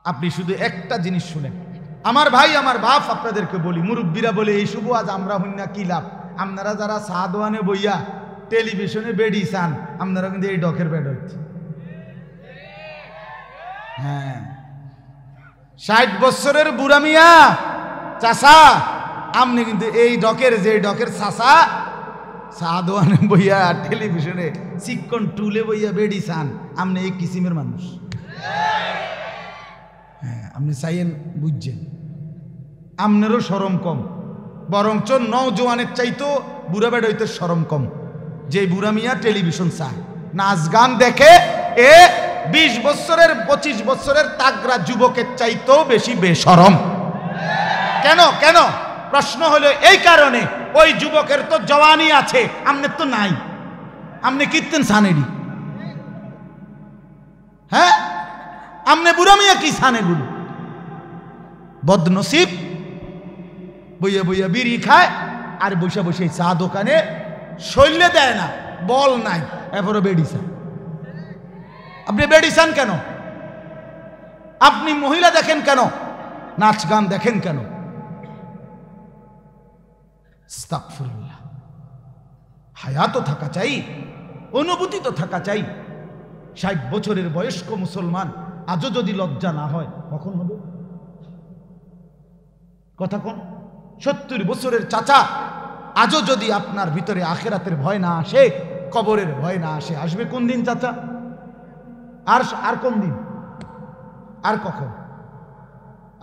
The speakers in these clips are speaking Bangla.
আপনি শুধু একটা জিনিস শুনেন, আমার ভাই আমার বাপ আপনাদেরকে বলি, মুরব্বীরা বলে এই শুভ আজ আমরা হই না কি লাভ, আপনারা যারা চা দোয়ানে বইয়া টেলিভিশনে বেডি চান, আপনারা কিন্তু এই ডকের বেড হচ্ছে। হ্যাঁ, 60 বছরের বুড়া মিয়া চাষা, আপনি কিন্তু এই ডকের যে ডকের চাষা চা দোয়ানে বইয়া টেলিভিশনে চিকন টুলে বইয়া বেডি চান, আপনি এই কিসিমের মানুষ। হ্যাঁ, আপনি চাইয়েন বুঝছেন, আপনারও শরম কম, বরঞ্চ নওজোয়ানের চাইতো বুড়া বেড়া হইতে শরম কম। যে বুড়া মিয়া টেলিভিশন চায়, নাচ গান দেখে, এ 20 বছরের 25 বছরের তাগড়া যুবকের চাইতেও বেশি বেশরম। কেন কেন? প্রশ্ন হলো এই কারণে, ওই যুবকের তো জওয়ানি আছে, আপনার তো নাই। আপনি কীর্তেন সানেডি? হ্যাঁ, আপনি বুড়া মিয়া কি সানেগুলো? বদনসিব, বইয়া বইয়া বিড়ি খায় আর বসে বসে চা দোকানে শৈলে দেয় না, বল নাই, এরপরে বেডিসান। আপনি বেডিসান কেন? আপনি মহিলা দেখেন কেন? নাচ গান দেখেন কেন? আস্তাগফিরুল্লাহ। হায়া তো থাকা চাই, অনুভূতি তো থাকা চাই। 60 বছরের বয়স্ক মুসলমান আজও যদি লজ্জা না হয়, কখন হবে? কথা কোন? 70 বছরের চাচা আজও যদি আপনার ভিতরে আখিরাতের ভয় না আসে, কবরের ভয় না আসে, আসবে কোন দিন চাচা? আর কোন দিন? আর কখন?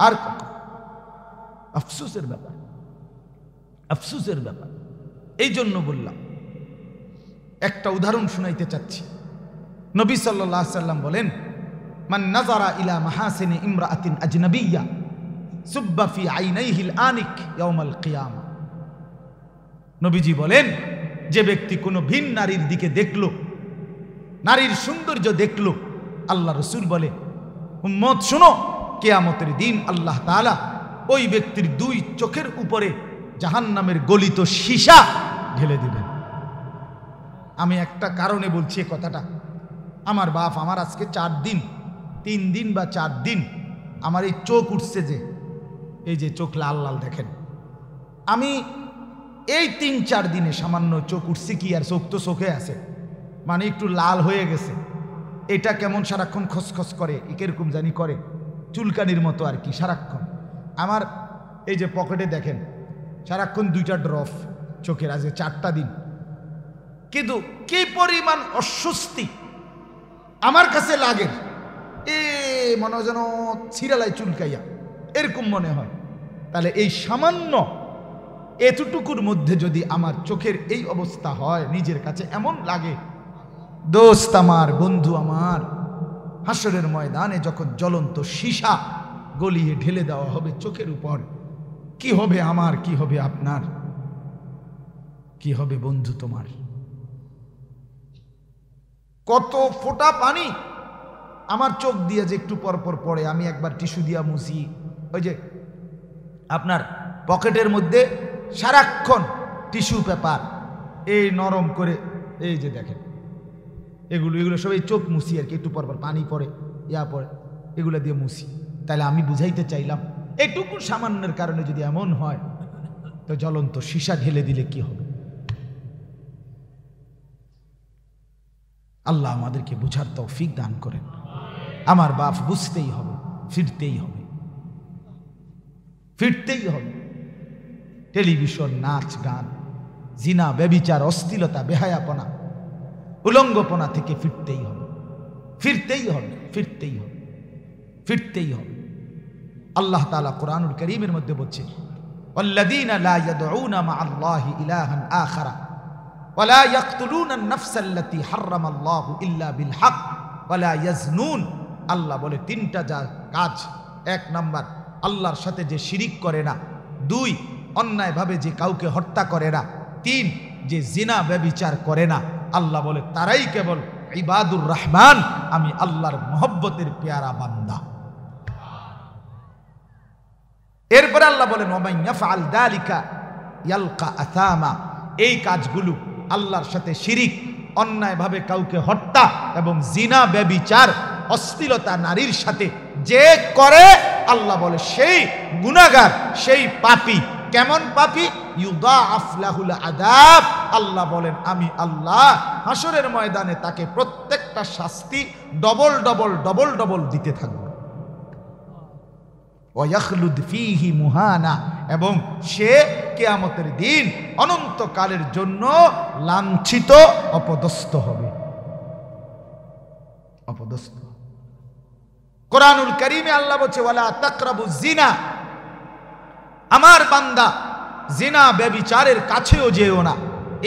আর কখন? আফসোসের ব্যাপার, আফসোসের ব্যাপার। এই জন্য বললাম, একটা উদাহরণ শুনাইতে চাচ্ছি। নবী সাল্লাল্লাহু আলাইহি সাল্লাম বলেন, মান নাযারা ইলা মাহাসিনি ইমরাআতিন আজনাবিয়্যা সুব্বা ফি আইনাইহিল আনিক ইয়াউমাল কিয়ামা। নবীজি বলেন, যে ব্যক্তি কোনো ভিন নারীর দিকে দেখলো, নারীর সৌন্দর্য দেখলো, আল্লাহ রসুল বলে, উম্মত শোনো, কিয়ামতের দিন আল্লাহ তাআলা ওই ব্যক্তির 2 চোখের উপরে জাহান্নামের গলিত সীসা ঢেলে দিবেন। আমি একটা কারণে বলছি এই কথাটা। আমার বাপ, আমার আজকে 4 দিন, 3 দিন বা 4 দিন আমার এই চোখ উঠছে, যে এই যে চোখ লাল লাল দেখেন, আমি এই 3-4 দিনে সামান্য চোখ উঠছে কি, আর চোখ তো চোখে আছে, মানে একটু লাল হয়ে গেছে। এটা কেমন সারাক্ষণ খসখস করে, এরকম জানি করে, চুলকানির মতো আর কি সারাক্ষণ। আমার এই যে পকেটে দেখেন সারাক্ষণ 2টা ড্রপ চোখের, আজকে 4টা দিন। কিন্তু কি পরিমাণ অস্বস্তি আমার কাছে লাগে, মনে হয় যেন ছিড়ালাই চুলকাইয়া, এরকম মনে হয়। তাহলে এই সামান্য এতটুকুর মধ্যে যদি আমার চোখের এই অবস্থা হয়, নিজের কাছে এমন লাগে, দোস্ত আমার, বন্ধু আমার, হাসরের ময়দানে যখন জ্বলন্ত সীসা গলিয়ে ঢেলে দেওয়া হবে চোখের উপর, কি হবে আমার, কি হবে আপনার, কি হবে বন্ধু তোমার? কত ফোঁটা পানি আমার চোখ দিয়ে যে একটু পরপর পড়ে, আমি একবার টিস্যু দিয়া মুছি। ওই যে আপনার পকেটের মধ্যে সারাক্ষণ টিস্যু পেপার এই নরম করে, এই যে দেখেন, এগুলো সবাই চোখ মুছি আর কি, একটু পরপর পানি পড়ে, ইয়া পড়ে, এগুলো দিয়ে মুছি। তাহলে আমি বুঝাইতে চাইলাম, এইটুকু সামান্যের কারণে যদি এমন হয়, তো জ্বলন্ত সীসা ঢেলে দিলে কি হবে? আল্লাহ আমাদেরকে বুঝার তৌফিক দান করেন। আমার বাপ, বুঝতেই হবে, ফিরতেই হবে, ফিরতেই হবে। টেলিভিশন, নাচ গান, জিনা, ব্যভিচার, অশ্লীলতা, বেহায়াপনা, উলঙ্গপনা থেকে ফিরতেই হবে, ফিরতেই হবে, ফিরতেই হবে, ফিরতেই হবে। আল্লাহ তাআলা কুরআনুল কারীমের মধ্যে বলছে, ওয়াল্লাযীনা লা ইয়াদউনা মা'আল্লাহি ইলাহান আখারা ওয়া লা ইয়াকতুলুনা আন-নাফসা আল্লাতী হারামাল্লাহু ইল্লা বিল হক ওয়া লা ইয়াজনুন। আল্লাহ বলে 3টা যা কাজ, 1 নাম্বার আল্লাহর সাথে যে শিরিক করে না, 2 অন্যায়ভাবে যে কাউকে হত্যা করে না, 3 যে জিনা ব্যভিচার করে না। আল্লাহ বলে তারাই কেবল ইবাদুর রহমান, আমি আল্লাহর মহব্বতের পেয়ারা বান্দা। এরপরে আল্লাহ বলেন, ওয়া মান ইয়াফআল যালিকা ইয়ালকা আসামা। এই কাজগুলো, আল্লাহর সাথে শিরিক, অন্যায়ভাবে কাউকে হত্যা এবং জিনা ব্যভিচার, অশ্লীলতা নারীর সাথে যে করে, আল্লাহ বলে সেই গুনাহগার, সেই পাপী। কেমন পাপী? ইউদাআফ লাহুল আযাব, আল্লাহ বলেন আমি আল্লাহ হাসরের ময়দানে তাকে প্রত্যেকটা শাস্তি ডবল ডবল ডবল ডবল দিতে থাকব। ওয়াখলুদ ফীহি মুহানা, এবং সে কিয়ামতের দিন অনন্তকালের জন্য লাঞ্ছিত, অপদস্থ হবে। অপদস্থ। কোরআনুল কারীমে আল্লাহ বলছে ওয়ালা তাকরাবুজ জিনা, আমার বান্দা জিনা ব্যভিচারের কাছেও যেও না।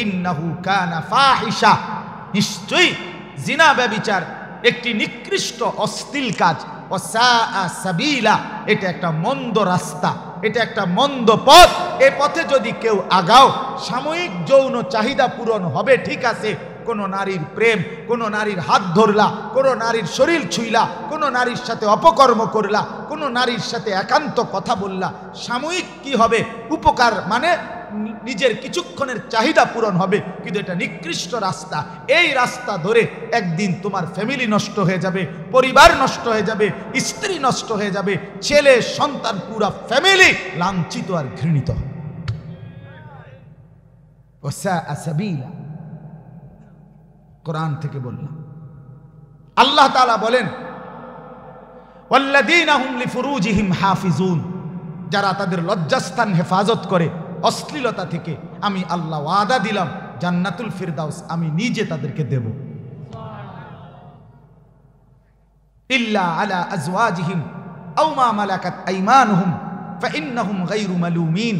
ইন্নাহু কানা ফাহিশা, নিশ্চয়ই জিনা ব্যভিচার একটি নিকৃষ্ট অশ্লীল কাজ। ওয়াসাআ সাবিলা, এটা একটা মন্দ রাস্তা, এটা একটা মন্দ পথ। এই পথে যদি কেউ আগাও, সাময়িক যৌন চাহিদা পূরণ হবে ঠিক আছে, কোন নারীর প্রেম, কোন নারীর হাত ধরলা, কোন নারীর শরীর ছুঁইলা, কোন নারীর সাথে অপকর্ম করলা, কোন নারীর সাথে একান্ত কথা বললা, সাময়িক কি হবে? উপকার, মানে নিজের কিছুক্ষণের চাহিদা পূরণ হবে, কিন্তু এটা নিকৃষ্ট রাস্তা। এই রাস্তা ধরে একদিন তোমার ফ্যামিলি নষ্ট হয়ে যাবে, পরিবার নষ্ট হয়ে যাবে, স্ত্রী নষ্ট হয়ে যাবে, ছেলে সন্তান পুরা ফ্যামিলি লাঞ্ছিত আর ঘৃণিত হবে। ওয়াসাআ সাবিলা, কোরআন থেকে বললাম। আল্লাহ তাআলা বলেন ওয়াল্লাযীনা হুম লিফুরুজিহিম হাফিজুন, যারা তাদের লজ্জাস্থান হেফাজত করে অশ্লীলতা থেকে, আমি আল্লাহ ওয়াদা দিলাম জান্নাতুল ফিরদাউস আমি নিজে তাদেরকে দেব। ইল্লা আলা আজওয়াজিহিম আও মা মালাকাত আইমানুহুম ফাইন্নাহুম গায়রু মালুমিন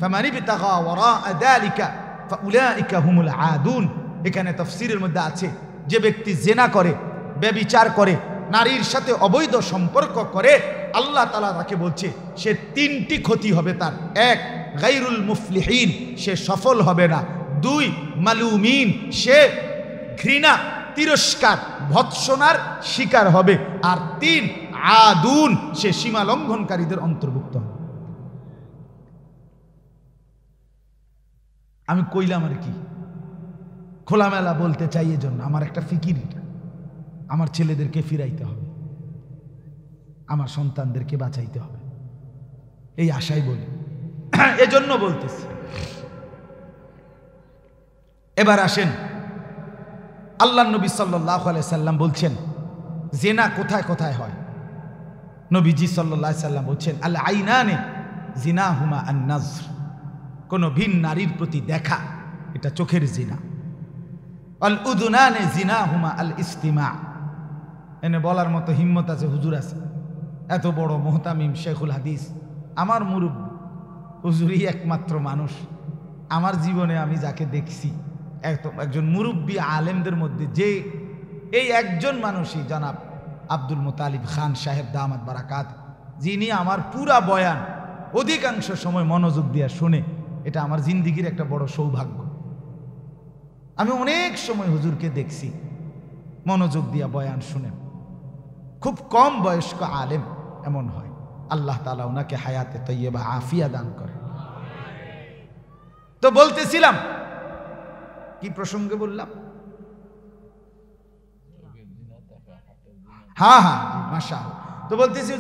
ফামান ইবতাগা ওয়ারাআ যালিকা ফাউলাইকা হুমুল আদুন। এখানে তাফসীরের মধ্যে আছে, যে ব্যক্তি জিনা করে, ব্যভিচার করে, নারীর সাথে অবৈধ সম্পর্ক করে, আল্লাহ তাআলা তাকে বলছে সে তিনটি ক্ষতি হবে তার। এক, গায়রুল মুফলিহিন, সে সফল হবে না। দুই, মালুমিন, সে ঘৃণা, তিরস্কার, ভৎসনার শিকার হবে। আর তিন, আদুন, সে সীমা লঙ্ঘনকারীদের অন্তর্ভুক্ত হবে। আমি কইলাম আর কি, খোলামেলা বলতে চাই, এজন্য আমার একটা ফিকির, আমার ছেলেদেরকে ফিরাইতে হবে, আমার সন্তানদেরকে বাঁচাইতে হবে, এই আশাই বলি, এজন্য বলতেছি। এবার আসেন, আল্লাহ নবী সাল্লাল্লাহু আলাইহি সাল্লাম বলছেন জিনা কোথায় কোথায় হয়। নবীজি সাল্লাল্লাহু আলাইহি সাল্লাম বলছেন আল আইনানে জিনাহুমা আন নাজর, কোন ভিন নারীর প্রতি দেখা, এটা চোখের জিনা। আল উদুনানে জিনাহুমা আল ইস্তিমা, এনে বলার মতো হিম্মত আছে, হুজুর আছে, এত বড় মুহতামিম শেখুল হাদিস, আমার মুরব্বী, হুজুরই একমাত্র মানুষ আমার জীবনে আমি যাকে দেখছি, একজন মুরব্বী আলেমদের মধ্যে যে এই একজন মানুষই জনাব আব্দুল মুতালিব খান সাহেব দামাত বারাকাত, যিনি আমার পুরা বয়ান অধিকাংশ সময় মনোযোগ দিয়ে শুনে, এটা আমার জিন্দিগির একটা বড় সৌভাগ্য। আমি অনেক সময় হুজুরকে দেখছি মনোযোগ দিয়া বয়ান শুনেন, খুব কম বয়স্ক আলেম এমন হয়। আল্লাহ তাআলা ওনাকে হায়াতে তৈয়বা আফিয়া দান করে। তো বলতেছিলাম, কি প্রসঙ্গে বললাম? হ্যাঁ হ্যাঁ, মাশাআল্লাহ। তো বলতেছি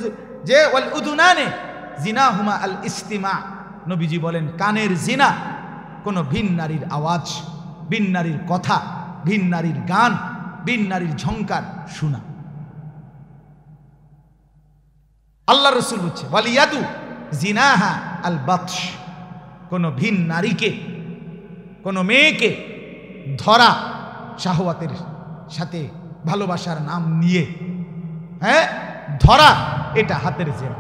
যে ওয়াল উদুনানে জিনাহুমা আল ইস্তিমা, নবীজি বলেন কানের জিনা কোন ভিন নারীর আওয়াজ, ভিন নারীর কথা, ভিন নারীর গান, ভিন নারীর ঝংকার শোনা। আল্লাহ রাসূল বলছে ওয়ালিয়াদু জিনাহা আল বাতশ, কোন ভিন নারীকে, কোন মেয়েকে ধরা, শাহওয়াতের সাথে ভালোবাসার নাম নিয়ে, হ্যাঁ ধরা, এটা হাতের জিনা।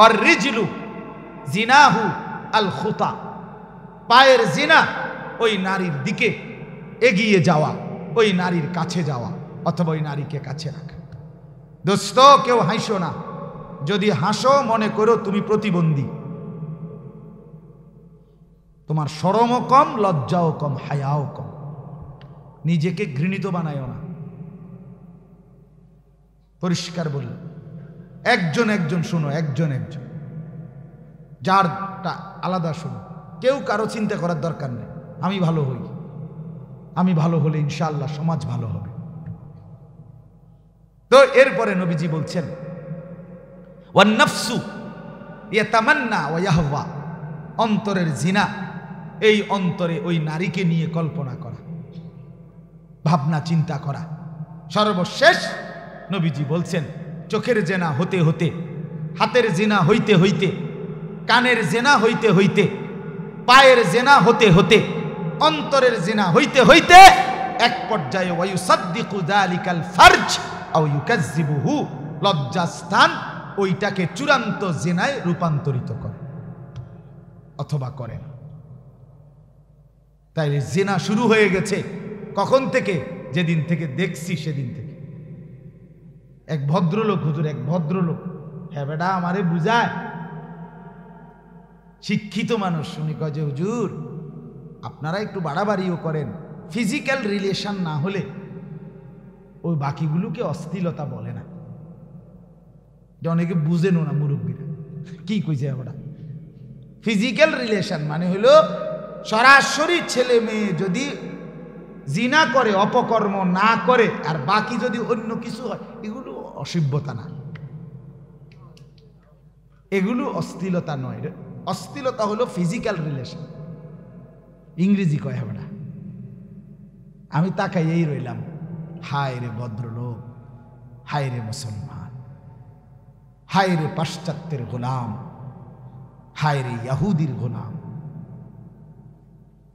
আর রিজলু জিনাহু আল খুতা, পায়ের জিনা ওই নারীর দিকে এগিয়ে যাওয়া, ওই নারীর কাছে যাওয়া, অথবা ওই নারীকে কাছে রাখা। দোস্ত, কেউ হাসো না, যদি হাসো মনে করো তুমি প্রতিবন্ধী, তোমার শরমও কম, লজ্জাও কম, হায়াও কম, নিজেকে ঘৃণিত বানায়ও না। পরিষ্কার বললাম, একজন একজন শোনো, একজন একজন, যারটা আলাদা শোনো, কেউ কারো চিন্তা করার দরকার নেই। আমি ভালো হই, আমি ভালো হলে ইনশাআল্লাহ সমাজ ভালো হবে। তো এরপরে নবীজি বলছেন ওয়ান নাফসু ইয়াতামান্না ওয়া ইয়াহওয়া, অন্তরের জিনা, এই অন্তরে ওই নারীকে নিয়ে কল্পনা করা, ভাবনা চিন্তা করা। সর্বশেষ নবীজি বলছেন চোখের জেনা হতে হতে, হাতের জেনা হইতে হইতে, কানের জেনা হইতে হইতে, পায়ের জেনা হতে হতে, অন্তরের জেনা হইতে হইতে এক পর্যায়ে ওয়ায়ুসাদ্দিকু যালিকাল ফারজ আও ইউকাজ্জিবুহু, লজ্জাস্থান ওইটাকে চূড়ান্ত জেনায় রূপান্তরিত করে অথবা করে না। তাইলে জেনা শুরু হয়ে গেছে কখন থেকে? যেদিন থেকে দেখছি সেদিন থেকে। এক ভদ্রলোক, হুজুর, এক ভদ্রলোক, হ্যাঁ বেটা আমারে বুঝায়, শিক্ষিত মানুষ, উনি কয় যে হুজুর আপনারা একটু বাড়াবাড়িও করেন, ফিজিক্যাল রিলেশন না হলে ওই বাকিগুলোকে অশ্লীলতা বলে না। অনেকে বুঝেনও না, মুরব্বীরা কি কইছে ওটা। ফিজিক্যাল রিলেশন মানে হলো সরাসরি ছেলে মেয়ে যদি জিনা করে, অপকর্ম না করে, আর বাকি যদি অন্য কিছু হয়, এগুলো অসভ্যতা না, এগুলো অশ্লীলতা নয়। অশ্লীলতা হলো ফিজিক্যাল রিলেশন, ইংরেজি কয় হবে না। আমি তাকাইয়েই রইলাম, হায় রে ভদ্রলোক, হায় রে মুসলমান, হায় রে পাশ্চাত্যের গোলাম, হায় রে ইয়াহুদির গোলাম।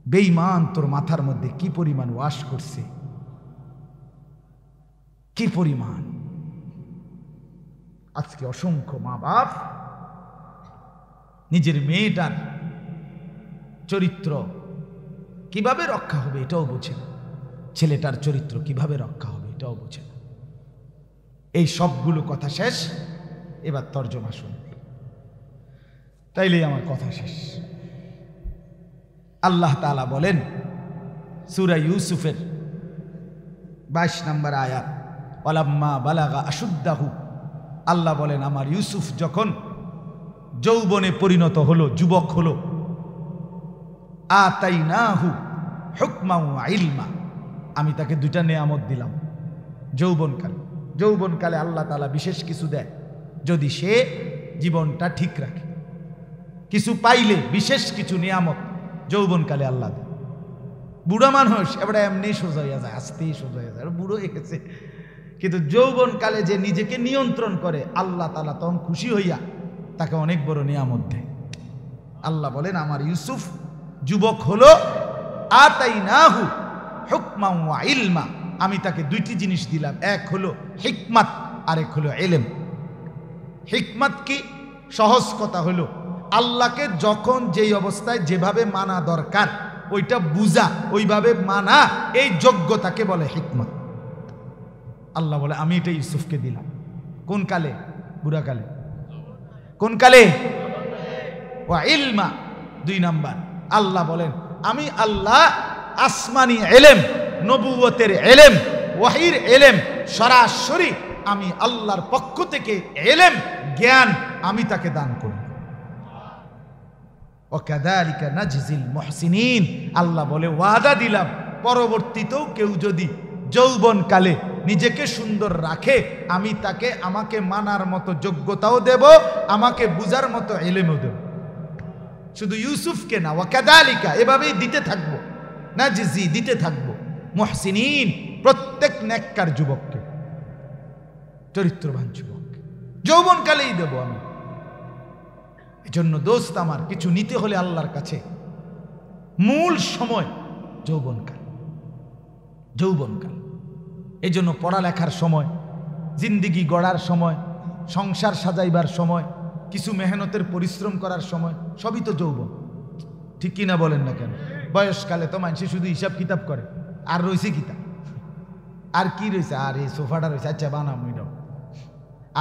বেঈমান তোর মাথার মধ্যে কি পরিমাণ ওয়াশ করছে, কি পরিমাণ। আজকে অসংখ্য মা বাপ নিজের মেয়েটার চরিত্র কিভাবে রক্ষা হবে এটাও বোঝে না, ছেলেটার চরিত্র কিভাবে রক্ষা হবে এটাও বোঝে না। এই সবগুলো কথা শেষ, এবার তর্জমা শুনবে, তাইলেই আমার কথা শেষ। আল্লাহ তাআলা বলেন সূরা ইউসুফের 22 নম্বর আয়াত, ওয়ালাম্মা বালাগা আশুদ্দাহু, আল্লাহ বলেন আমার ইউসুফ যখন যৌবনে পরিণত হলো, যুবক হলো, আতাইনাহু হুকমা ওয়া ইলমা, আমি তাকে দুইটা নেয়ামত দিলাম যৌবনকালে। যৌবনকালে আল্লাহ তাআলা বিশেষ কিছু দেয় যদি সে জীবনটা ঠিক রাখে। কিছু পাইলে বিশেষ কিছু নিয়ামত যৌবনকালে আল্লাহ দেয়। বুড়া মানুষ এবার এমনি সোজা হইয়া যায়, আস্তেই সোজা হয়ে যায়, বুড়ো হয়ে গেছে, কিন্তু যৌবনকালে যে নিজেকে নিয়ন্ত্রণ করে আল্লাহ তাআলা তখন খুশি হইয়া তাকে অনেক বড় নিয়ামত দেয়। আল্লাহ বলেন আমার ইউসুফ যুবক হলো, আতাইনাহু হুকমা ওয়া ইলমা, আমি তাকে দুইটি জিনিস দিলাম, এক হলো হিকমাত, আরেক হলো ইলম। হিকমাত কি? সহজ কথা হলো আল্লাহকে যখন যেই অবস্থায় যেভাবে মানা দরকার ওইটা বুঝা, ওইভাবে মানা, এই যোগ্যতাকে বলে হিকমত। আল্লাহ বলে আমি এটা ইউসুফকে দিলাম। কোন কালে? বুড়া কালে। কোন কালে? ওয়া ইলমা, 2 নাম্বার। আল্লাহ বলেন আমি আল্লাহ আসমানি ইলম, নবুয়তের ইলম, ওয়াহির ইলম, সরাসরি আমি আল্লাহর পক্ষ থেকে ইলম, জ্ঞান আমি তাকে দান করি। ওয়াকাযালিকা নাজজিল মুহসিনিন, আল্লাহ বলে ওয়াদা দিলাম পরবর্তীতেও কেউ যদি যৌবনকালে নিজেকে সুন্দর রাখে আমি তাকে আমাকে মানার মতো যোগ্যতাও দেব, আমাকে বুঝার মতো ইলমও দেব। শুধু ইউসুফকে না, ওয়াকাযালিকা এভাবেই দিতে থাকবো, নাজজি দিতে থাকবো মুহসিনিন, প্রত্যেক নেককার যুবককে, চরিত্রবান যুবককে যৌবনকালেই দেব আমি। এজন্য দোস্ত আমার, কিছু নিতে হলে আল্লাহর কাছে মূল সময় যৌবনকাল। যৌবনকাল এই জন্য পড়ালেখার সময়, জিন্দিগি গড়ার সময়, সংসার সাজাইবার সময়, কিছু মেহনতের পরিশ্রম করার সময়, সবই তো যৌবন। ঠিক কিনা বলেন না কেন? বয়সকালে তো মানুষ শুধু হিসাব কিতাব করে, আর রয়েছে কিতাব, আর কি রয়েছে, আর এই সোফাটা রয়েছে, আচ্ছা বানাম এটাও,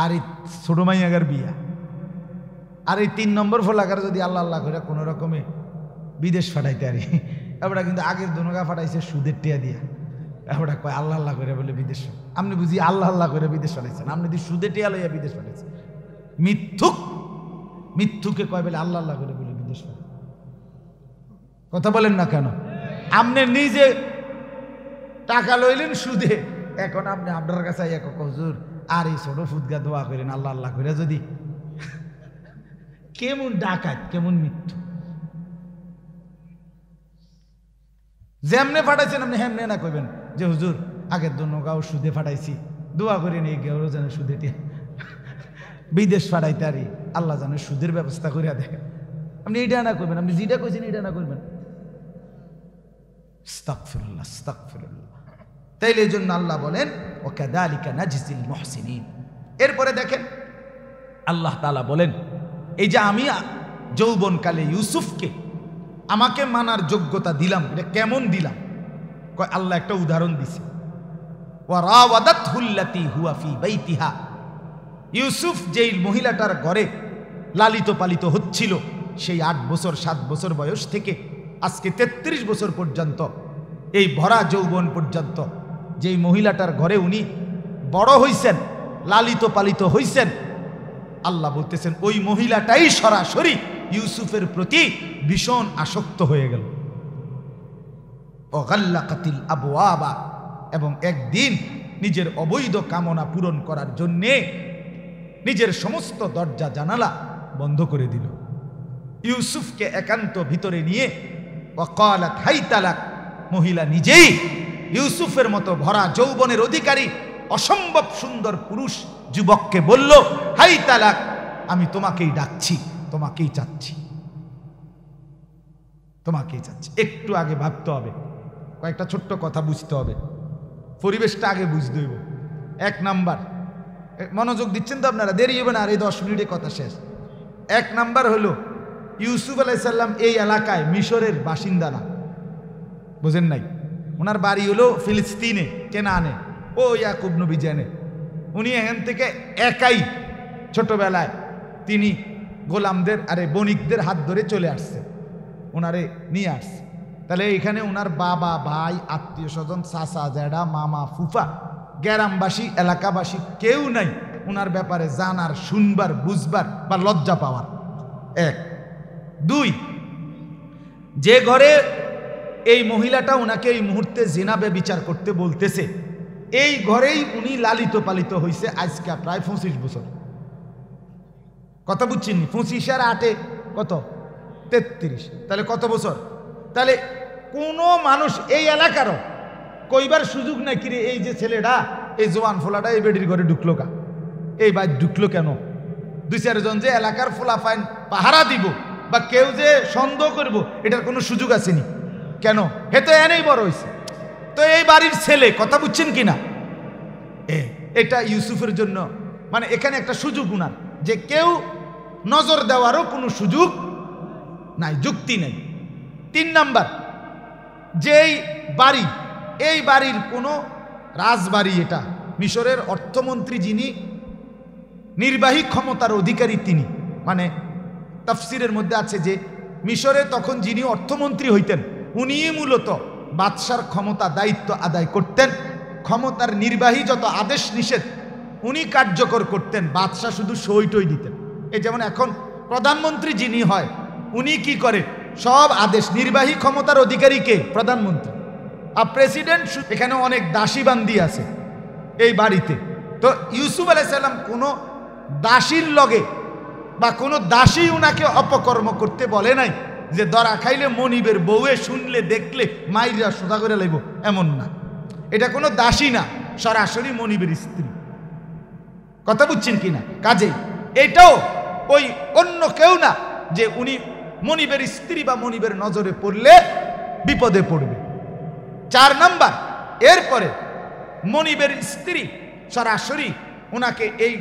আর এই ছোট মাইয়াগার বিয়া, আর এই 3 নম্বর ফলাকার যদি আল্লাহ আল্লাহ করে কোনো রকমে বিদেশ ফাটাইতে আরি, এবারটা কিন্তু আগের দোনগা ফাটাইছে সুদের টিয়া দিয়া, এবারটা কয় আল্লাহ আল্লাহ করে বলে বিদেশ। আপনি বুঝি আল্লাহ আল্লাহ করে বিদেশ ফাটাইছেন, আপনি যদি সুদের টিয়া লইয়া বিদেশ ফাটাইছেন। মিথ্যুক, মিথ্যুকে কয় বলে আল্লাহ আল্লাহ করে বলে বিদেশ ফাটাই। কথা বলেন না কেন? আপনি নিজে টাকা লইলেন সুদে, এখন আপনি আপনার কাছে হুজুর আর এই ছোট ফুদগা দোয়া করেন আল্লাহ আল্লাহ করে যদি কেমন ডাকাত কেমন মৃত্যু যেমনে ফাটাইছেন আপনি হেমনে না কইবেন যে হুজুর আগের জন্য গাও সুদে ফাটাইছি দোয়া করেন এই গেও যেন সুদে বিদেশ ফাটাইতে আরি আল্লাহ জানে সুদের ব্যবস্থা করিয়া দেয় আপনি এইটা না করবেন আপনি যেটা কইছেন এইটা না করবেন আস্তাগফিরুল্লাহ আস্তাগফিরুল্লাহ তাইলে এই জন্য আল্লাহ বলেন ওয়াকাযালিকা নাজজিল মুহসিনিন এরপরে দেখেন আল্লাহ তাআলা বলেন এই যে আমি যৌবনকালে ইউসুফকে আমাকে মানার যোগ্যতা দিলাম এটা কেমন দিলাম কয় আল্লাহ একটা উদাহরণ দিছে ওয়ারাওয়াদাতহুল্লাতী হুয়া ফি বাইতিহা ইউসুফ যেই মহিলাটার ঘরে লালিত পালিত হচ্ছিল সেই 8 বছর 7 বছর বয়স থেকে আজকে 33 বছর পর্যন্ত এই ভরা যৌবন পর্যন্ত যেই মহিলাটার ঘরে উনি বড় হইছেন লালিত পালিত হইছেন আল্লাহ বলতেছেন ওই মহিলাটাই সরাসরি ইউসুফের প্রতি ভীষণ আসক্ত হয়ে গেল ওয়াগাল্লাকাতিল আবওয়াবা এবং একদিন নিজের অবৈধ কামনা পূরণ করার জন্যে নিজের সমস্ত দরজা জানালা বন্ধ করে দিল ইউসুফকে একান্ত ভিতরে নিয়ে ওয়াকালাত হাইতালাক মহিলা নিজেই ইউসুফের মতো ভরা যৌবনের অধিকারী অসম্ভব সুন্দর পুরুষ যুবককে বলল হাইতালাক আমি তোমাকেই ডাকছি তোমাকেই চাচ্ছি তোমাকেই চাচ্ছি একটু আগে ভাবতে হবে কয়েকটা ছোট্ট কথা বুঝতে হবে পরিবেশটা আগে বুঝতে হইব 1 নাম্বার মনোযোগ দিচ্ছেন তো আপনারা দেরি হবে না আর এই 10 মিনিটে কথা শেষ 1 নাম্বার হলো ইউসুফ আলাইহিস সালাম এই এলাকায় মিশরের বাসিন্দা না বুঝেন নাই ওনার বাড়ি হলো ফিলিস্তিনে কেনানে ও ইয়াকুব নবী জানে উনি এখান থেকে একাই ছোটবেলায় তিনি গোলামদের বণিকদের হাত ধরে চলে আসছে ওনারে নিয়ে আসছে তাহলে এখানে ওনার বাবা ভাই আত্মীয় স্বজন চাচা জ্যাঠা মামা ফুফা গ্রামবাসী এলাকাবাসী কেউ নাই ওনার ব্যাপারে জানার শুনবার বুঝবার বা লজ্জা পাওয়ার 1 2 যে ঘরে এই মহিলাটা ওনাকে এই মুহূর্তে জিনাবে বিচার করতে বলতেছে এই ঘরেই উনি লালিত পালিত হয়েছে আজকে প্রায় 25 বছর কথা বুঝছেন 25 আর 8 কত 33 তাহলে কত বছর তাহলে কোনো মানুষ এই এলাকারও কইবার সুযোগ নাই কিরে এই যে ছেলেটা এই জওয়ান ফোলাটা এই বেডির ঘরে ঢুকলো কা এই বাইর ঢুকলো কেন 2-4 জন যে এলাকার ফোলা ফাইন পাহারা দিব বা কেউ যে সন্দেহ করব এটার কোনো সুযোগ আসেনি কেন হে তো এনেই বড় হয়েছে তো এই বাড়ির ছেলে কথা বুঝছেন কিনা এটা ইউসুফের জন্য মানে এখানে একটা সুযোগ উনার যে কেউ নজর দেওয়ারও কোনো সুযোগ নাই যুক্তি নেই 3 নাম্বার যেই বাড়ি এই বাড়ির কোনো রাজবাড়ি এটা মিশরের অর্থমন্ত্রী যিনি নির্বাহী ক্ষমতার অধিকারী তিনি মানে তাফসিরের মধ্যে আছে যে মিশরে তখন যিনি অর্থমন্ত্রী হইতেন উনিই মূলত বাদশার ক্ষমতা দায়িত্ব আদায় করতেন ক্ষমতার নির্বাহী যত আদেশ নিষেধ উনি কার্যকর করতেন বাদশাহ শুধু সইটই দিতেন এই যেমন এখন প্রধানমন্ত্রী যিনি হয় উনি কি করে সব আদেশ নির্বাহী ক্ষমতার অধিকারী কে প্রধানমন্ত্রী আর প্রেসিডেন্ট এখানে অনেক দাসী বান্দি আছে এই বাড়িতে তো ইউসুফ আলাইহিস সালাম কোনো দাসীর লগে বা কোনো দাসী উনাকে অপকর্ম করতে বলে নাই যে দরা খাইলে মনিবের বউয়ে শুনলে দেখলে মাইরা সোজা করে লাইব এমন না এটা কোনো দাসী না সরাসরি মনিবের স্ত্রী কথা বুঝছেন কিনা কাজেই এটাও ওই অন্য কেউ না যে উনি মনিবের স্ত্রী বা মনিবের নজরে পড়লে বিপদে পড়বে 4 নাম্বার এরপরে মনিবের স্ত্রী সরাসরি ওনাকে এই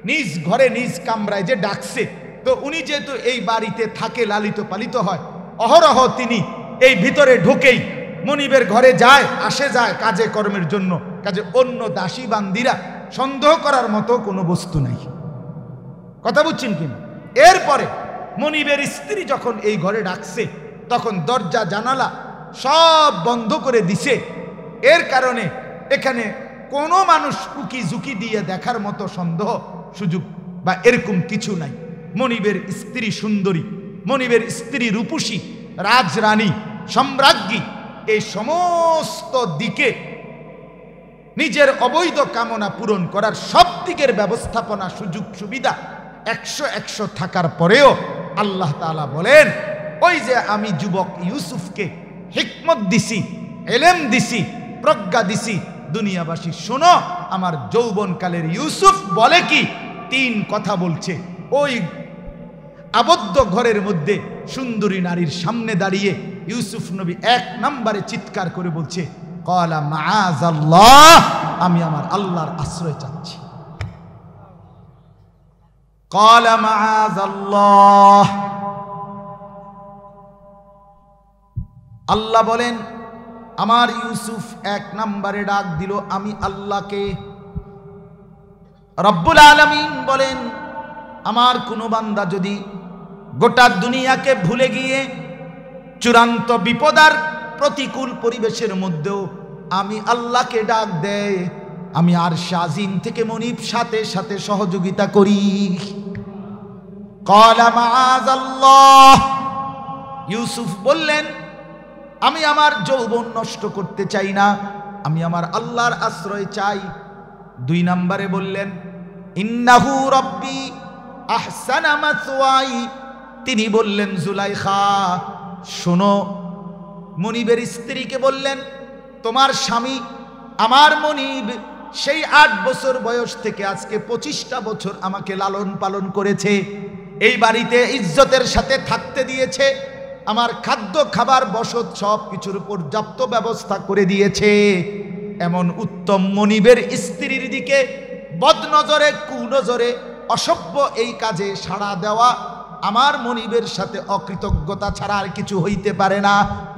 নিজ ঘরে নিজ কামরায় যে ডাকছে তো উনি যেহেতু এই বাড়িতে থাকে লালিত পালিত হয় অহরহ তিনি এই ভিতরে ঢুকেই মনিবের ঘরে যায় আসে যায় কাজে কর্মের জন্য কাজে অন্য দাসী বান্দিরা সন্দেহ করার মতো কোনো বস্তু নাই কথা বুঝছেন কিনা এরপরে মনিবের স্ত্রী যখন এই ঘরে ডাকছে তখন দরজা জানালা সব বন্ধ করে দিছে এর কারণে এখানে কোনো মানুষ উকি ঝুঁকি দিয়ে দেখার মতো সন্দেহ সুযোগ বা এরকম কিছু নাই মনিবের স্ত্রী সুন্দরী মনিবের স্ত্রী রূপসী রাজরানী সম্রাজ্ঞী এই সমস্ত দিকে নিজের অবৈধ কামনা পূরণ করার সব দিকের ব্যবস্থাপনা সুযোগ সুবিধা 100 থাকার পরেও আল্লাহ তাআলা বলেন, ওই যে আমি যুবক ইউসুফকে হিকমত দিছি, এলেম দিছি, প্রজ্ঞা দিছি, দুনিয়াবাসী শোনো, আমার যৌবনকালের ইউসুফ বলে কি 3 কথা বলছে। ওই আবদ্ধ ঘরের মধ্যে সুন্দরী নারীর সামনে দাঁড়িয়ে ইউসুফ নবী 1 নম্বরে চিৎকার করে বলছে, ক্বালা মাআযাল্লাহ, আমি আমার আল্লাহর আশ্রয় চাচ্ছি। ক্বালা মাআযাল্লাহ, আল্লাহ বলেন, আমার ইউসুফ 1 নম্বরে ডাক দিল আমি আল্লাহকে। রব্বুল আলামিন বলেন, আমার কোনো বান্দা যদি গোটা দুনিয়াকে ভুলে গিয়ে চূড়ান্ত বিপদার প্রতিকূল পরিবেশের মধ্যেও আমি আল্লাহকে ডাক দেয়, আমি আরশে আজিম থেকে মনিব সাথে সাথে সহযোগিতা করি। ক্বালা মাআযাল্লাহ, ইউসুফ বললেন, আমি আমার যৌবন নষ্ট করতে চাই না, আমি আমার আল্লাহর আশ্রয় চাই। 2 নম্বরে বললেন, ইন্নাহু রাব্বি আহসানা মাসওয়াই, তিনি বললেন, জুলাইখা শোনো, মনিবের স্ত্রীকে বললেন, তোমার স্বামী আমার মনিব সেই 8 বছর বয়স থেকে আজকে 25টা বছর আমাকে লালন পালন করেছে, এই বাড়িতে ইজ্জতের সাথে থাকতে দিয়েছে, আমার খাদ্য খাবার বসত সব কিছুর পর্যাপ্ত ব্যবস্থা করে দিয়েছে। এমন উত্তম মনিবের স্ত্রীর দিকে বদনজরে, কুনজরে, অসভ্য এই কাজে সাড়া দেওয়া আমার মনিবের সাথে অকৃতজ্ঞতা ছাড়া আর কিছু হইতে পারে না,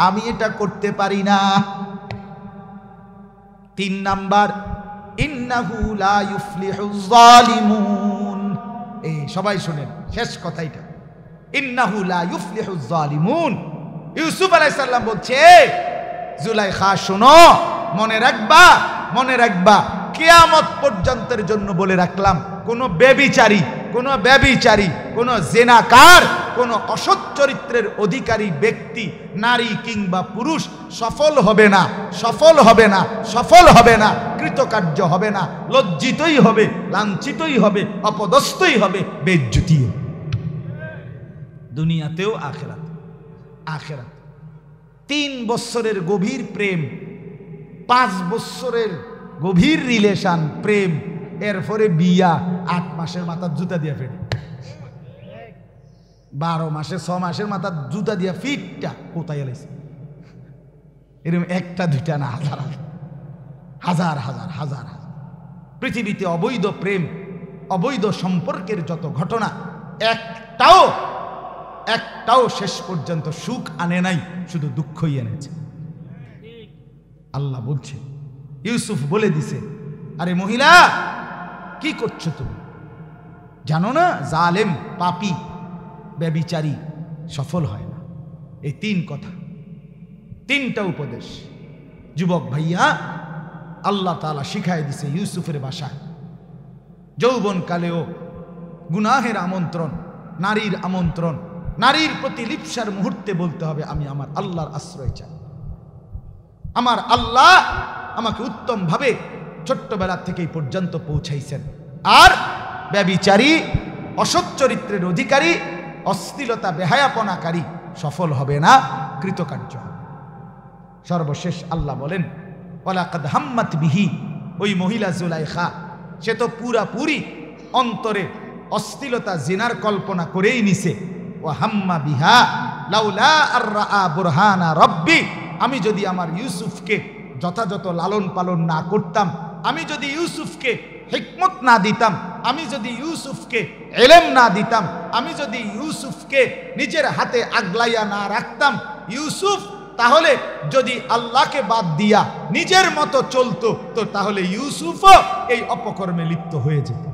আমি এটা করতে পারি না। 3 নাম্বার, ইন্নাহু লা ইউফলিহুজ জালিমুন, এই সবাই শুনেন শেষ কথাইটা, ইন্নাহু লা ইউফলিহুজ জালিমুন। ইউসুফ আলাইহিস সালাম বলছে, জুলাইখা শোনো, মনে রাখবা, মনে রাখবা, কিয়ামত পর্যন্তের জন্য বলে রাখলাম, কোনো ব্যভিচারী, কোনো ব্যভিচারী, কোনো জেনাকার, কোনো অসৎ চরিত্রের অধিকারী ব্যক্তি, নারী কিংবা পুরুষ সফল হবে না, সফল হবে না, সফল হবে না, কৃতকার্য হবে না, লজ্জিতই হবে, লাঞ্ছিতই হবে, অপদস্থই হবে, বেইজ্জতিও, দুনিয়াতেও আখিরাতে। আখিরাত 3 বছরের গভীর প্রেম, 5 বছরের গভীর রিলেশন, প্রেম, এরপরে বিয়া, 8 মাসের মাথার জুতা দিয়ে ফেলে, 12 মাসে 6 মাসের মাথার জুতা দিয়া ফিটটা কোথায় এলাইছে। এরকম 1টা 2টা না, হাজার হাজার হাজার হাজার হাজার। পৃথিবীতে অবৈধ প্রেম, অবৈধ সম্পর্কের যত ঘটনা, একটাও শেষ পর্যন্ত সুখ আনে নাই, শুধু দুঃখই এনেছে। আল্লাহ বলছে, ইউসুফ বলে দিছে, আরে মহিলা কি করছো তুমি, জানো না জালেম, পাপী, ব্যভিচারী সফল হয় না। এই 3 কথা, 3টা উপদেশ যুবক ভাইয়া আল্লাহ তাআলা শিখাই দিছে ইউসুফের বাসায়। যৌবনকালেও গুনাহের আমন্ত্রণ, নারীর আমন্ত্রণ, নারীর প্রতি লিপ্সার মুহূর্তে বলতে হবে, আমি আমার আল্লাহর আশ্রয় চাই। আমার আল্লাহ আমাকে উত্তম ভাবে ছোট্টবেলা থেকেই পর্যন্ত পৌঁছাইছেন। আর ব্যভিচারী, অসৎ চরিত্রের অধিকারী, অশ্লীলতা, বেহায়াপনাকারী সফল হবে না, কৃতকার্য হবে। সর্বশেষ আল্লাহ বলেন, ওয়ালাকাদ হাম্মাত বিহি, ওই মহিলা জুলাইখা, সে তো পুরাপুরি অন্তরে অশ্লীলতা, জিনার কল্পনা করেই নিছে। ওয়া হাম্মা বিহা লাউলা আর রাআ বুরহানা রব্বি, আমি যদি আমার ইউসুফকে যথাযথ লালন পালন না করতাম, আমি যদি ইউসুফকে হিকমত না দিতাম, আমি যদি ইউসুফকে এলেম না দিতাম, আমি যদি ইউসুফকে নিজের হাতে আগলাইয়া না রাখতাম, ইউসুফ তাহলে যদি আল্লাহকে বাদ দিয়া নিজের মতো চলতো, তো তাহলে ইউসুফও এই অপকর্মে লিপ্ত হয়ে যেত।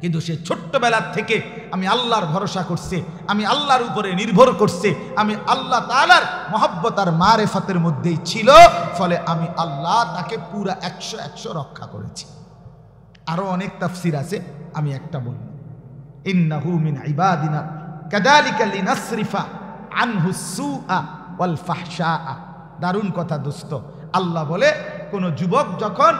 কিন্তু সে ছোট্টবেলার থেকে আমি আল্লাহর ভরসা করছে, আমি আল্লাহর উপরে নির্ভর করছে, আমি আল্লাহ তাআলার মহব্বত আর মারেফাতের মধ্যেই ছিল, ফলে আমি আল্লাহ তাকে পুরা 100 রক্ষা করেছি। আরো অনেক তাফসীর আছে, আমি একটা বলবো, ইন্নাহু মিন ইবাদিনা কাযালিকা লিনাসরিফা আনহু সুআ ওয়াল ফাহশা। দারুণ কথা দোস্ত। আল্লাহ বলে, কোনো যুবক যখন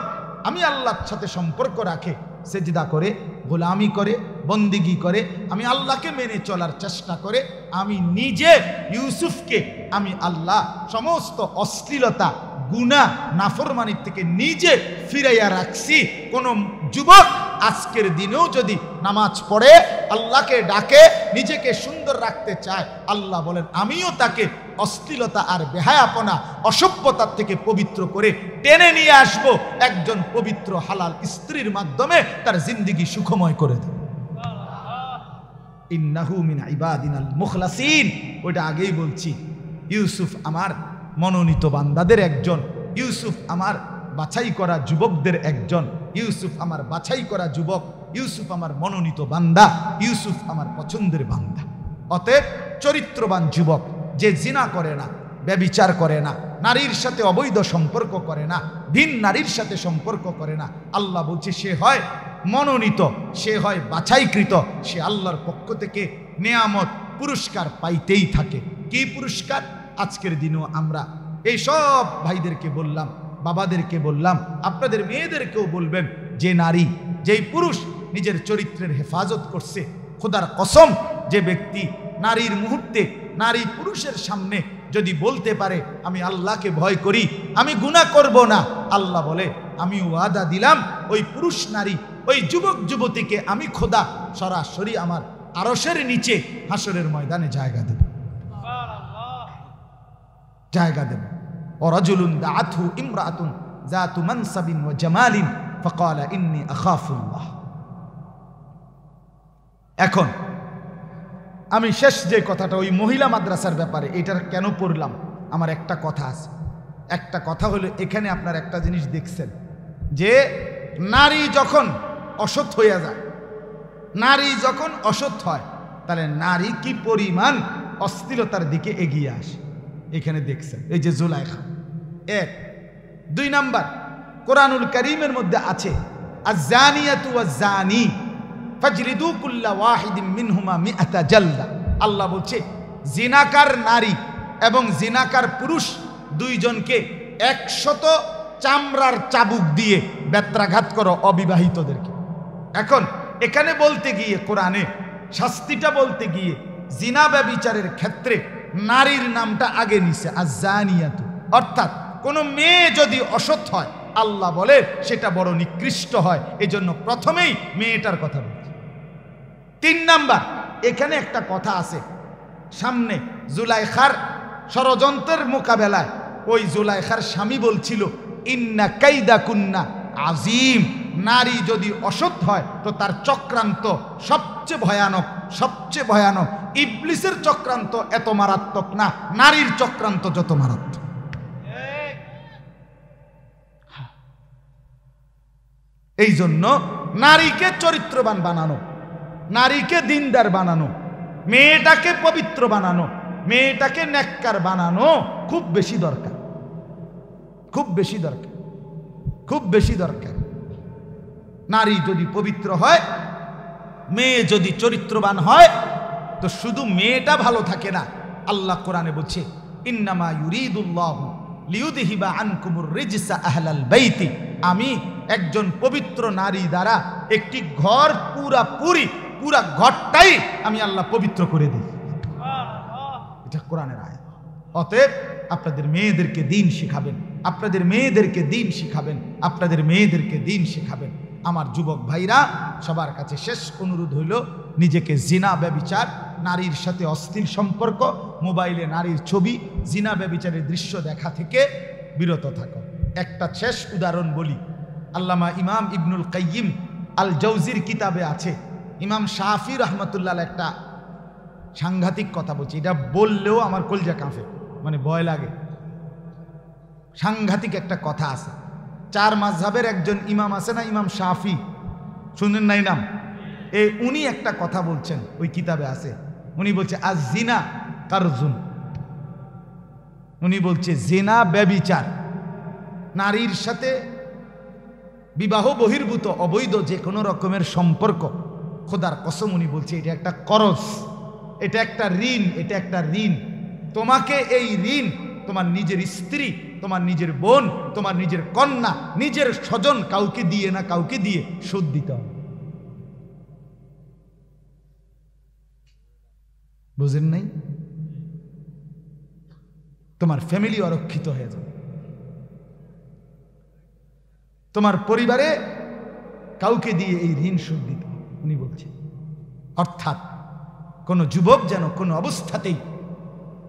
আমি আল্লাহর সাথে সম্পর্ক রাখে, সেজদা করে, গোলামি করে, বন্দিগি করে, আমি আল্লাহকে মেনে চলার চেষ্টা করে, আমি নিজে ইউসুফকে আমি আল্লাহ সমস্ত অশ্লীলতা, গুনাহ, নাফরমানির থেকে নিজে ফিরাইয়া রাখছি। কোন যুবক আজকের দিনেও যদি নামাজ পড়ে, আল্লাহকে ডাকে, নিজেকে সুন্দর রাখতে চায়, আল্লাহ বলেন আমিও তাকে অশ্লীলতা আর বেহায়াপনা, অসভ্যতার থেকে পবিত্র করে টেনে নিয়ে আসবো, একজন পবিত্র হালাল স্ত্রীর মাধ্যমে তার জিন্দেগি সুখময় করে দেব। ইন্নাহু মিন ইবাদিনাল মুখলাসিন, ওইটা আগেই বলছি। ইউসুফ আমার মনোনীত বান্দাদের একজন, ইউসুফ আমার বাছাই করা যুবকদের একজন, ইউসুফ আমার বাছাই করা যুবক, ইউসুফ আমার মনোনীত বান্দা, ইউসুফ আমার পছন্দের বান্দা। অতএব চরিত্রবান যুবক যে জিনা করে না, ব্যভিচার করে না, নারীর সাথে অবৈধ সম্পর্ক করে না, ভিন নারীর সাথে সম্পর্ক করে না, আল্লাহ বলছে সে হয় মনোনীত, সে হয় বাছাইকৃত, সে আল্লাহর পক্ষ থেকে নেয়ামত, পুরস্কার পাইতেই থাকে। কি পুরস্কার? আজকের দিনও আমরা এই সব ভাইদেরকে বললাম, বাবাদেরকে বললাম, আপনাদের মেয়েদেরকেও বলবেন, যে নারী, যেই পুরুষ নিজের চরিত্রের হেফাজত করছে, খোদার কসম, যে ব্যক্তি নারীর মুহূর্তে, নারী পুরুষের সামনে যদি বলতে পারে আমি আল্লাহকে ভয় করি, আমি গুনাহ করব না, আল্লাহ বলে আমি ওয়াদা দিলাম ওই পুরুষ নারী, ওই যুবক যুবতীকে আমি খোদা সরাসরি আমার আরশের নিচে হাসরের ময়দানে জায়গা দেব, জায়গা দেব। ওয়ারাজুলুন দাআতহু ইমরাআতুন যাতু মানসাবিন ওয়া জামালিন ফাকালা ইন্নী আখাফুল্লাহ। এখন আমি শেষ যে কথাটা ওই মহিলা মাদ্রাসার ব্যাপারে, এটার কেন পড়লাম, আমার একটা কথা আছে। একটা কথা হলো, এখানে আপনার একটা জিনিস দেখছেন যে নারী যখন অসৎ হয়ে যায়, নারী যখন অসৎ হয়, তাহলে নারী কি পরিমাণ অশ্লীলতার দিকে এগিয়ে আসে, এখানে দেখছেন। এই যে জুলাইখা, এক। দুই নাম্বার, কোরআনুল কারীমের মধ্যে আছে আয-যানিয়াতু ওয়াজ-যানি ফাজলিদু কুল্লা ওয়াহিদিন মিনহুমা মিআতা জালদা। আল্লাহ বলছে জিনাকার নারী এবং জিনাকার পুরুষ দুইজনকে 100 চামড়ার চাবুক দিয়ে বেত্রাঘাত করো অবিবাহিতদেরকে। এখন এখানে বলতে গিয়ে, কোরআনে শাস্তিটা বলতে গিয়ে, জিনা ব্যভিচারের ক্ষেত্রে নারীর নামটা আগে নিছে, আয-যানিয়াতু। অর্থাৎ কোনো মেয়ে যদি অসৎ হয়, আল্লাহ বলে সেটা বড় নিকৃষ্ট হয়, এজন্য প্রথমেই মেয়েটার কথা বলছে। 3 নাম্বার, এখানে একটা কথা আছে, সামনে জুলাইখার ষড়যন্ত্রের মোকাবেলায় ওই জুলাইখার স্বামী বলছিল ইন্না কাইদাকুন্না আজিম, নারী যদি অসৎ হয় তো তার চক্রান্ত সবচেয়ে ভয়ানক, সবচেয়ে ভয়ানক। ইবলিসের চক্রান্ত এত মারাত্মক না, নারীর চক্রান্ত যত মারাত্মক। এই জন্য নারীকে চরিত্রবান বানানো, নারীকে দিনদার বানানো, মেয়েটাকে পবিত্র বানানো, মেয়েটাকে নেককার বানানো খুব বেশি দরকার, খুব বেশি দরকার, খুব বেশি দরকার। নারী যদি পবিত্র হয়, মেয়ে যদি চরিত্রবান হয়, তো শুধু মেয়েটা ভালো থাকে না। আল্লাহ কোরআনে বলছে ইন্নামা ইউরিদুল্লাহু লিইউযহিবা আনকুমুর রিজসা আহলাল বাইতি, আমি একজন পবিত্র নারী দ্বারা একটি ঘর পুরা ঘরটাই আমি আল্লাহ পবিত্র করে দিই। এটা কোরআনের আয়াত। অতএব আপনাদের মেয়েদেরকে দ্বীন শিখাবেন, আপনাদের মেয়েদেরকে দ্বীন শিখাবেন, আপনাদের মেয়েদেরকে দ্বীন শিখাবেন। আমার যুবক ভাইরা, সবার কাছে শেষ অনুরোধ হইল, নিজেকে জিনা ব্যভিচার, নারীর সাথে অশ্লীল সম্পর্ক, মোবাইলে নারীর ছবি, জিনা ব্যভিচারের দৃশ্য দেখা থেকে বিরত থাকো। একটা শেষ উদাহরণ বলি, আল্লামা ইমাম ইবনুল কাইয়িম আল জাওজির কিতাবে আছে, ইমাম শাফি রহমতুল্লাহ একটা সাংঘাতিক কথা বলছি, এটা বললেও আমার কলজা কাঁপে, মানে ভয় লাগে। সাংঘাতিক একটা কথা আছে। 4 মাযহাবের একজন ইমাম আছে না, ইমাম শাফি, শুনেন নাই নাম? উনি একটা কথা বলছেন, ওই কিতাবে আছে। উনি বলছে আয-জিনা কারজুন, উনি বলছে জিনা ব্যভিচার, নারীর সাথে বিবাহ বহির্ভূত অবৈধ যে কোনো রকমের সম্পর্ক, খোদার কসম উনি বলছে এটা একটা করজ, এটা একটা ঋণ, এটা একটা ঋণ। তোমাকে এই ঋণ তোমার নিজের স্ত্রী তোমার নিজের বোন, তোমার নিজের কন্যা, নিজের স্বজন, কাউকে দিয়ে না কাউকে দিয়ে সুদ দিতে হবে। বুঝেন নাই? তোমার ফ্যামিলি অরক্ষিত হয়ে যাবে। তোমার পরিবারে কাউকে দিয়ে এই ঋণ শোধ দিতে হবে, উনি বলছেন। অর্থাৎ কোন যুবক যেন কোনো অবস্থাতেই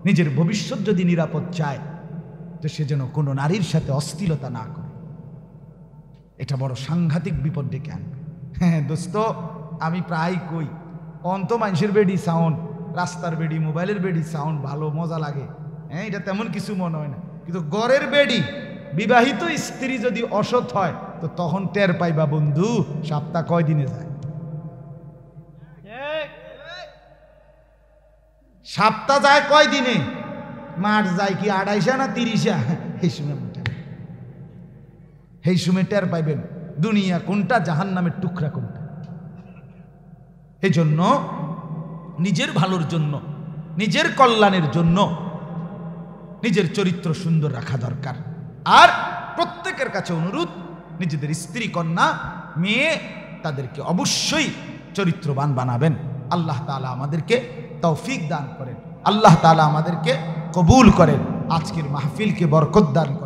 নিজের ভবিষ্যৎ যদি নিরাপদ চায়, তো সে যেন কোনো নারীর সাথে অশ্লীলতা না করে। এটা বড় সাংঘাতিক বিপদ ডেকে আনবে। হ্যাঁ দোস্ত, আমি প্রায় কই, অন্ত মানুষের বেডি সাউন্ড, রাস্তার বেডি, মোবাইলের বেডি সাউন্ড ভালো মজা লাগে, হ্যাঁ এটা তেমন কিছু মনে হয় না, কিন্তু ঘরের বেডি, বিবাহিত স্ত্রী যদি অসৎ হয় তো তখন টের পাইবা বন্ধু, সপ্তাহ কয় দিনে যায়, সপ্তাহ যায় কয় দিনে, মাস যায় কি 28 না 30, এই সময় এই সময় টের পাইবেন দুনিয়া কোনটা, জাহান্নামের টুকরা কোনটা। এই জন্য নিজের ভালোর জন্য, নিজের কল্যাণের জন্য নিজের চরিত্র সুন্দর রাখা দরকার। আর প্রত্যেকের কাছে অনুরোধ, নিজেদের স্ত্রী, কন্যা, মেয়ে, তাদেরকে অবশ্যই চরিত্রবান বানাবেন। আল্লাহ তাআলা আমাদেরকে তৌফিক দান করেন, আল্লাহ তাআলা আমাদেরকে কবুল করেন, আজকের মাহফিলকে বরকত দান করেন।